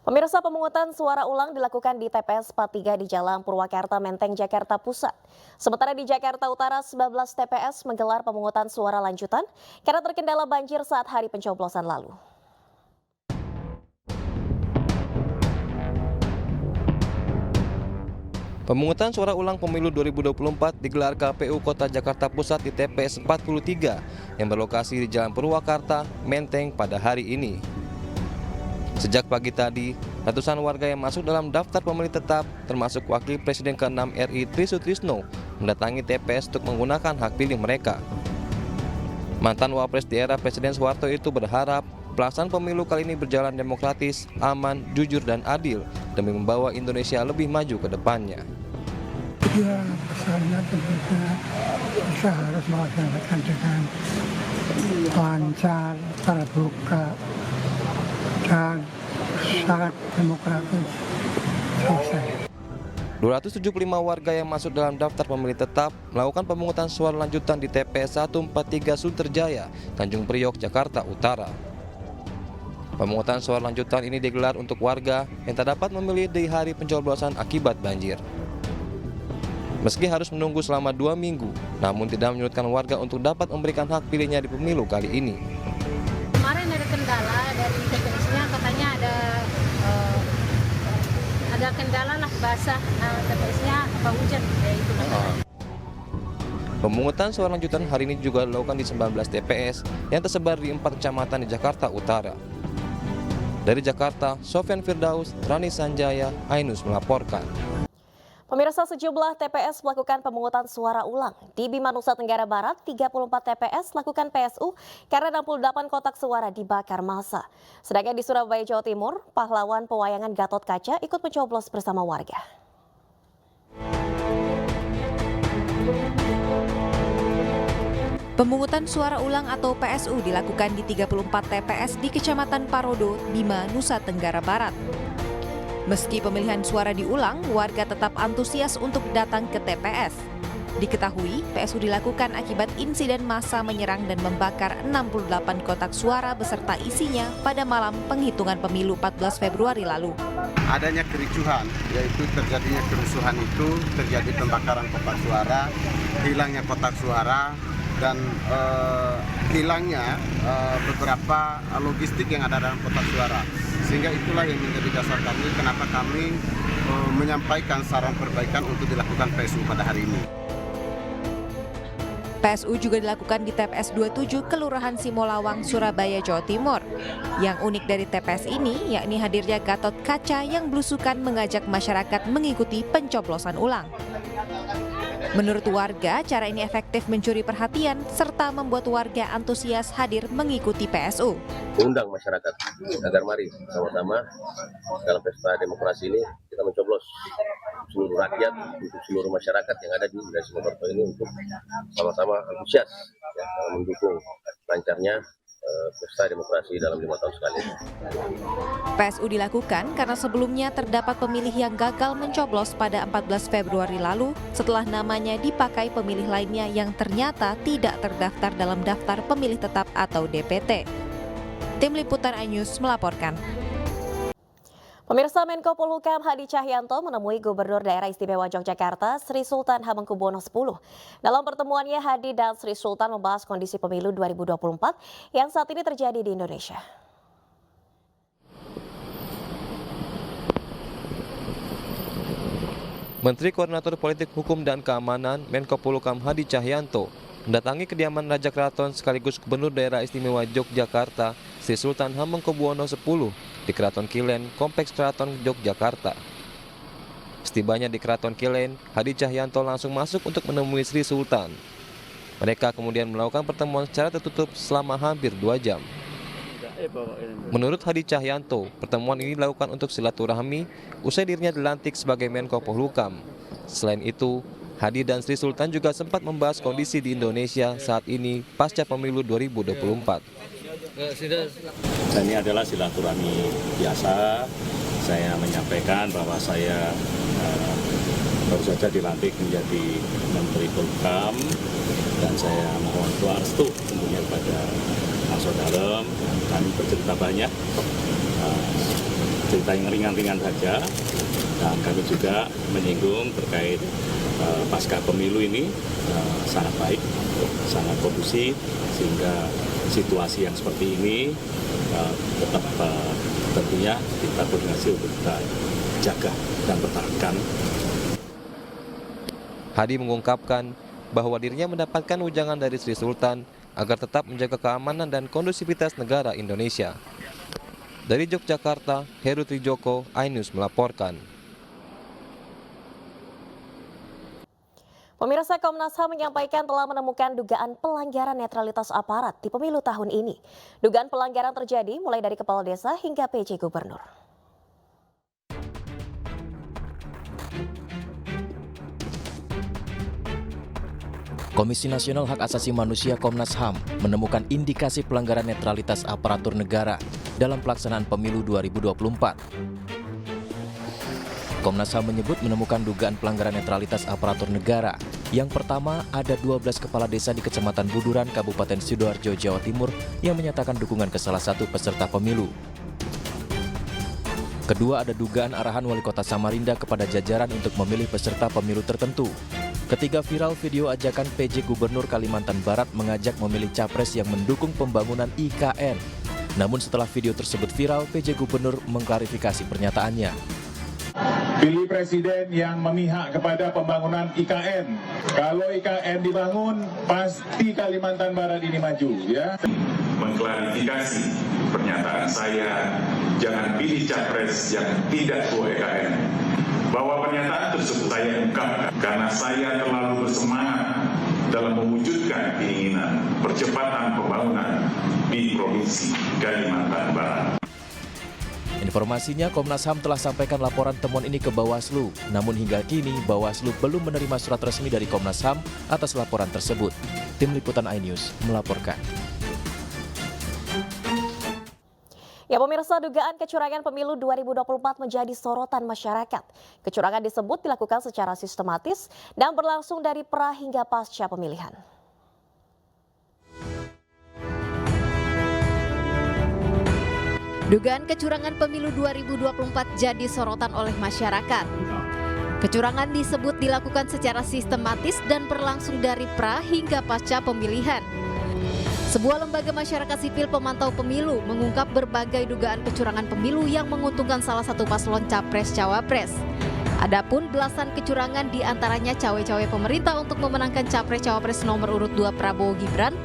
Pemirsa, pemungutan suara ulang dilakukan di TPS 43 di Jalan Purwakarta, Menteng, Jakarta Pusat. Sementara di Jakarta Utara, 19 TPS menggelar pemungutan suara lanjutan karena terkendala banjir saat hari pencoblosan lalu. Pemungutan suara ulang pemilu 2024 digelar KPU Kota Jakarta Pusat di TPS 43 yang berlokasi di Jalan Purwakarta, Menteng pada hari ini. Sejak pagi tadi, ratusan warga yang masuk dalam daftar pemilih tetap, termasuk Wakil Presiden ke-6 RI Tri Sutrisno, mendatangi TPS untuk menggunakan hak pilih mereka. Mantan Wapres di era Presiden Soeharto itu berharap pelaksanaan pemilu kali ini berjalan demokratis, aman, jujur, dan adil demi membawa Indonesia lebih maju ke depannya. Ya, pesannya tentunya kita harus melaksanakan dengan lancar, terbuka, dan sangat demokratis. Selesai. 275 warga yang masuk dalam daftar pemilih tetap melakukan pemungutan suara lanjutan di TPS 143 Sunterjaya, Tanjung Priok, Jakarta Utara. Pemungutan suara lanjutan ini digelar untuk warga yang tak dapat memilih di hari pencoblosan akibat banjir. Meski harus menunggu selama 2 minggu, namun tidak menyurutkan warga untuk dapat memberikan hak pilihnya di pemilu kali ini. Kemarin ada kendala dari TPS-nya, katanya ada kendala lah basah TPS-nya apa hujan ya itu. Pemungutan suara lanjutan hari ini juga dilakukan di 19 TPS yang tersebar di 4 kecamatan di Jakarta Utara. Dari Jakarta, Sofyan Firdaus, Rani Sanjaya, Ainus melaporkan. Pemirsa, sejumlah TPS melakukan pemungutan suara ulang. Di Bima, Nusa Tenggara Barat, 34 TPS lakukan PSU karena 68 kotak suara dibakar massa. Sedangkan di Surabaya, Jawa Timur, pahlawan pewayangan Gatot Kaca ikut mencoblos bersama warga. Pemungutan suara ulang atau PSU dilakukan di 34 TPS di Kecamatan Parodo, Bima, Nusa Tenggara Barat. Meski pemilihan suara diulang, warga tetap antusias untuk datang ke TPS. Diketahui, PSU dilakukan akibat insiden massa menyerang dan membakar 68 kotak suara beserta isinya pada malam penghitungan pemilu 14 Februari lalu. Adanya kericuhan, yaitu terjadinya kerusuhan itu, terjadi pembakaran kotak suara, hilangnya kotak suara, dan hilangnya beberapa logistik yang ada dalam kotak suara. Sehingga itulah yang menjadi dasar kami kenapa kami menyampaikan saran perbaikan untuk dilakukan PSU pada hari ini. PSU juga dilakukan di TPS 27 Kelurahan Simolawang, Surabaya, Jawa Timur. Yang unik dari TPS ini yakni hadirnya Gatot Kaca yang belusukan mengajak masyarakat mengikuti pencoblosan ulang. Menurut warga, cara ini efektif mencuri perhatian serta membuat warga antusias hadir mengikuti PSU. Undang masyarakat agar mari sama-sama dalam pesta demokrasi ini kita mencoblos seluruh rakyat, untuk seluruh masyarakat yang ada di wilayah Simokerto ini untuk sama-sama antusias ya, dalam mendukung lancarnya pesta demokrasi dalam 5 tahun sekali. PSU dilakukan karena sebelumnya terdapat pemilih yang gagal mencoblos pada 14 Februari lalu setelah namanya dipakai pemilih lainnya yang ternyata tidak terdaftar dalam daftar pemilih tetap atau DPT. Tim Liputan iNews melaporkan. Pemirsa, Menko Polhukam Hadi Cahyanto menemui Gubernur Daerah Istimewa Yogyakarta Sri Sultan Hamengkubuwono X. Dalam pertemuannya, Hadi dan Sri Sultan membahas kondisi pemilu 2024 yang saat ini terjadi di Indonesia. Menteri Koordinator Politik Hukum dan Keamanan Menko Polhukam Hadi Cahyanto mendatangi kediaman Raja Keraton sekaligus Gubernur Daerah Istimewa Yogyakarta Sri Sultan Hamengkubuwono X di Keraton Kilen, Kompleks Keraton Yogyakarta. Setibanya di Keraton Kilen, Hadi Cahyanto langsung masuk untuk menemui Sri Sultan. Mereka kemudian melakukan pertemuan secara tertutup selama hampir 2 jam. Menurut Hadi Cahyanto, pertemuan ini dilakukan untuk silaturahmi usai dirinya dilantik sebagai Menko Polhukam. Selain itu, Hadi dan Sri Sultan juga sempat membahas kondisi di Indonesia saat ini pasca pemilu 2024. Ini adalah silaturahmi biasa. Saya menyampaikan bahwa saya baru saja dilantik menjadi Menteri Polhukam dan saya mohon doa restu tentunya kepada Mas Saudara. Kami bercerita banyak cerita yang ringan-ringan saja. Dan kami juga menyinggung terkait pasca pemilu ini sangat baik, sangat kondusif, sehingga situasi yang seperti ini tetap tentunya kita koordinasi untuk kita jaga dan pertahankan. Hadi mengungkapkan bahwa dirinya mendapatkan ujangan dari Sri Sultan agar tetap menjaga keamanan dan kondusivitas negara Indonesia. Dari Yogyakarta, Heru Trijoko, iNews melaporkan. Pemirsa, Komnas HAM menyampaikan telah menemukan dugaan pelanggaran netralitas aparat di pemilu tahun ini. Dugaan pelanggaran terjadi mulai dari kepala desa hingga PJ Gubernur. Komisi Nasional Hak Asasi Manusia Komnas HAM menemukan indikasi pelanggaran netralitas aparatur negara dalam pelaksanaan pemilu 2024. Komnas HAM menyebut menemukan dugaan pelanggaran netralitas aparatur negara. Yang pertama, ada 12 kepala desa di Kecamatan Buduran, Kabupaten Sidoarjo, Jawa Timur yang menyatakan dukungan ke salah satu peserta pemilu. Kedua, ada dugaan arahan Wali Kota Samarinda kepada jajaran untuk memilih peserta pemilu tertentu. Ketiga, viral video ajakan PJ Gubernur Kalimantan Barat mengajak memilih capres yang mendukung pembangunan IKN. Namun setelah video tersebut viral, PJ Gubernur mengklarifikasi pernyataannya. Pilih presiden yang memihak kepada pembangunan IKN. Kalau IKN dibangun, pasti Kalimantan Barat ini maju, ya. Mengklarifikasi pernyataan saya, jangan pilih capres yang tidak pro IKN. Bahwa pernyataan tersebut saya ungkapkan karena saya terlalu bersemangat dalam mewujudkan keinginan percepatan pembangunan di Provinsi Kalimantan Barat. Informasinya, Komnas HAM telah sampaikan laporan temuan ini ke Bawaslu. Namun hingga kini, Bawaslu belum menerima surat resmi dari Komnas HAM atas laporan tersebut. Tim Liputan iNews melaporkan. Ya pemirsa, dugaan kecurangan pemilu 2024 menjadi sorotan masyarakat. Kecurangan disebut dilakukan secara sistematis dan berlangsung dari pra hingga pasca pemilihan. Dugaan kecurangan pemilu 2024 jadi sorotan oleh masyarakat. Kecurangan disebut dilakukan secara sistematis dan berlangsung dari pra hingga pasca pemilihan. Sebuah lembaga masyarakat sipil pemantau pemilu mengungkap berbagai dugaan kecurangan pemilu yang menguntungkan salah satu paslon capres-cawapres. Adapun belasan kecurangan diantaranya cawe-cawe pemerintah untuk memenangkan capres-cawapres nomor urut 2 Prabowo Gibran.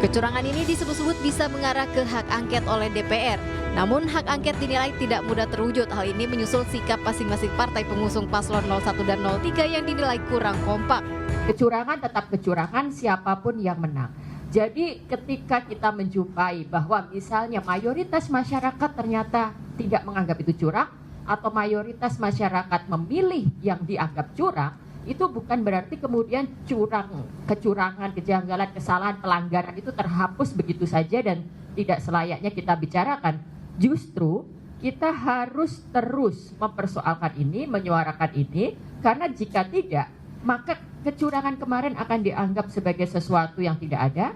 Kecurangan ini disebut-sebut bisa mengarah ke hak angket oleh DPR. Namun hak angket dinilai tidak mudah terwujud. Hal ini menyusul sikap masing-masing partai pengusung paslon 01 dan 03 yang dinilai kurang kompak. Kecurangan tetap kecurangan siapapun yang menang. Jadi ketika kita menjumpai bahwa misalnya mayoritas masyarakat ternyata tidak menganggap itu curang atau mayoritas masyarakat memilih yang dianggap curang, itu bukan berarti kemudian kecurangan, kejanggalan, kesalahan, pelanggaran itu terhapus begitu saja dan tidak selayaknya kita bicarakan. Justru kita harus terus mempersoalkan ini, menyuarakan ini, karena jika tidak, maka kecurangan kemarin akan dianggap sebagai sesuatu yang tidak ada,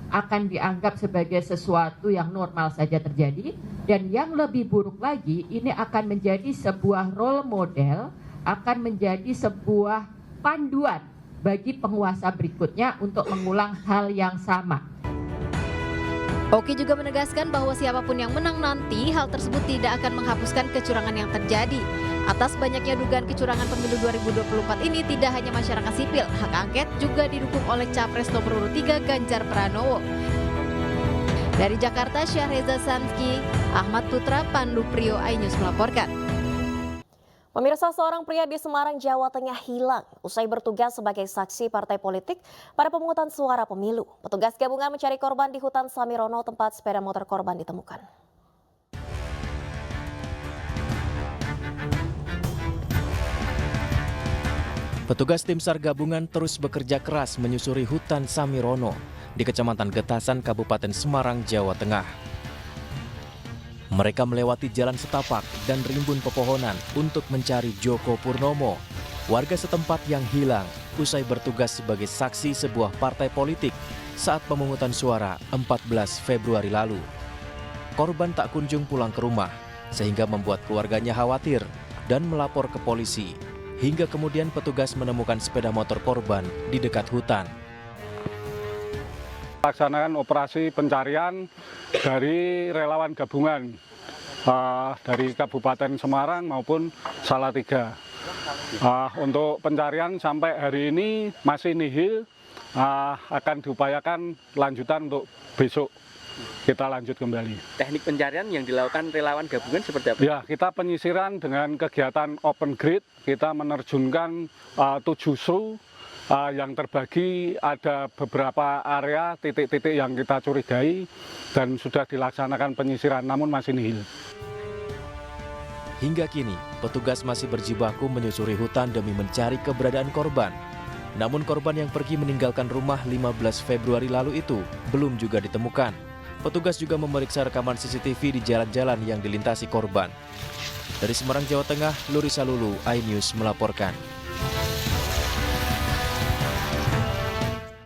akan dianggap sebagai sesuatu yang normal saja terjadi, dan yang lebih buruk lagi, ini akan menjadi sebuah role model, akan menjadi sebuah panduan bagi penguasa berikutnya untuk mengulang hal yang sama. Oki juga menegaskan bahwa siapapun yang menang nanti, hal tersebut tidak akan menghapuskan kecurangan yang terjadi. Atas banyaknya dugaan kecurangan pemilu 2024 ini, tidak hanya masyarakat sipil, hak angket juga didukung oleh Capres nomor urut 3 Ganjar Pranowo. Dari Jakarta, Syahreza Sanski, Ahmad Putra, Pandu Priyo, iNews melaporkan. Pemirsa, seorang pria di Semarang, Jawa Tengah hilang usai bertugas sebagai saksi partai politik pada pemungutan suara pemilu. Petugas gabungan mencari korban di hutan Samirono, tempat sepeda motor korban ditemukan. Petugas tim SAR gabungan terus bekerja keras menyusuri hutan Samirono di Kecamatan Getasan, Kabupaten Semarang, Jawa Tengah. Mereka melewati jalan setapak dan rimbun pepohonan untuk mencari Joko Purnomo, warga setempat yang hilang usai bertugas sebagai saksi sebuah partai politik saat pemungutan suara 14 Februari lalu. Korban tak kunjung pulang ke rumah. sehingga membuat keluarganya khawatir dan melapor ke polisi. Hingga kemudian petugas menemukan sepeda motor korban di dekat hutan. Laksanakan operasi pencarian dari relawan gabungan dari Kabupaten Semarang maupun Salatiga. Untuk pencarian sampai hari ini masih nihil, akan diupayakan lanjutan untuk besok. Kita lanjut kembali. Teknik pencarian yang dilakukan relawan gabungan seperti apa? Ya, kita penyisiran dengan kegiatan open grid. Kita menerjunkan 7 SRU yang terbagi ada beberapa area titik-titik yang kita curigai dan sudah dilaksanakan penyisiran, namun masih nihil. Hingga kini, petugas masih berjibaku menyusuri hutan demi mencari keberadaan korban. Namun korban yang pergi meninggalkan rumah 15 Februari lalu itu belum juga ditemukan. Petugas juga memeriksa rekaman CCTV di jalan-jalan yang dilintasi korban. Dari Semarang, Jawa Tengah, Luri Salulu, iNews melaporkan.